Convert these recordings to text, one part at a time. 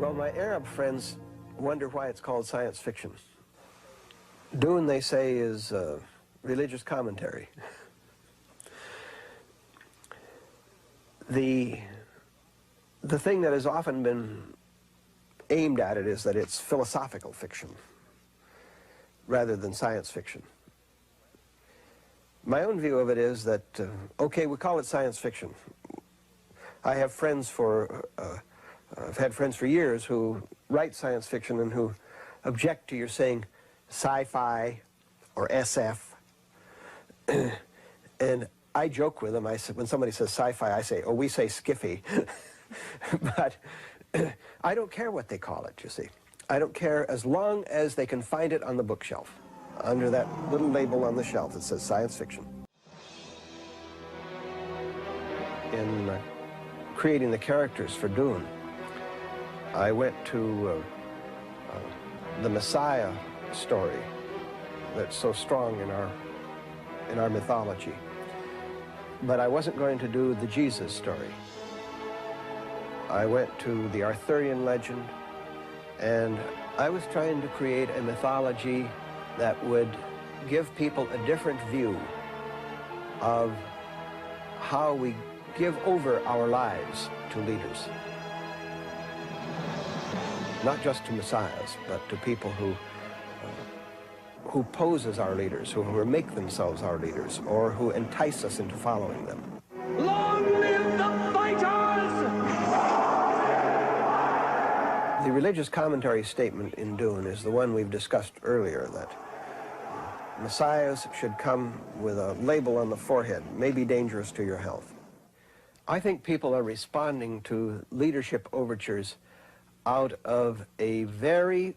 Well, my Arab friends wonder why it's called science fiction. Dune, they say, is religious commentary. The thing that has often been aimed at it is that it's philosophical fiction rather than science fiction. My own view of it is that, okay, we call it science fiction. I have friends I've had friends for years who write science fiction and who object to your saying sci-fi or SF. And I joke with them. I say, when somebody says sci-fi, I say, oh, we say skiffy. But I don't care what they call it, you see. I don't care as long as they can find it on the bookshelf, under that little label on the shelf that says science fiction. In creating the characters for Dune, I went to the Messiah story that's so strong in our mythology. But I wasn't going to do the Jesus story. I went to the Arthurian legend, and I was trying to create a mythology that would give people a different view of how we give over our lives to leaders. Not just to messiahs, but to people who pose as our leaders, who make themselves our leaders, or who entice us into following them. Long live the fighters! The religious commentary statement in Dune is the one we've discussed earlier, that messiahs should come with a label on the forehead, may be dangerous to your health. I think people are responding to leadership overtures out of a very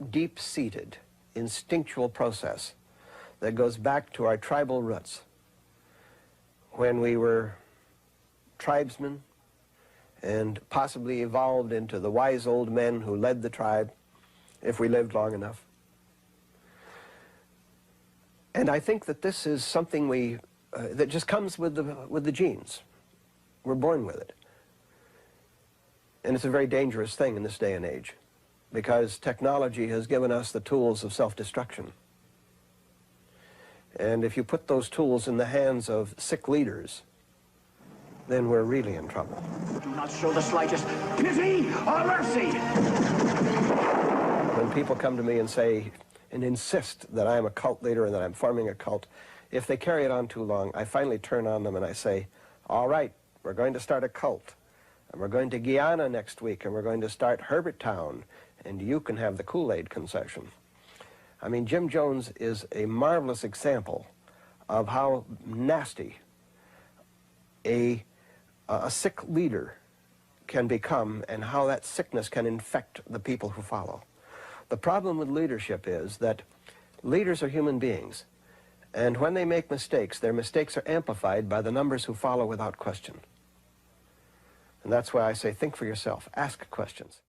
deep-seated, instinctual process that goes back to our tribal roots. When we were tribesmen and possibly evolved into the wise old men who led the tribe, if we lived long enough. And I think that this is something that just comes with the genes. We're born with it. And it's a very dangerous thing in this day and age, because technology has given us the tools of self-destruction. And if you put those tools in the hands of sick leaders, then we're really in trouble. Do not show the slightest pity or mercy! When people come to me and say, and insist that I'm a cult leader and that I'm forming a cult, if they carry it on too long, I finally turn on them and I say, all right, we're going to start a cult. And we're going to Guyana next week, and we're going to start Herbert Town, and you can have the Kool-Aid concession. I mean, Jim Jones is a marvelous example of how nasty a sick leader can become and how that sickness can infect the people who follow. The problem with leadership is that leaders are human beings, and when they make mistakes, their mistakes are amplified by the numbers who follow without question. And that's why I say, think for yourself, ask questions.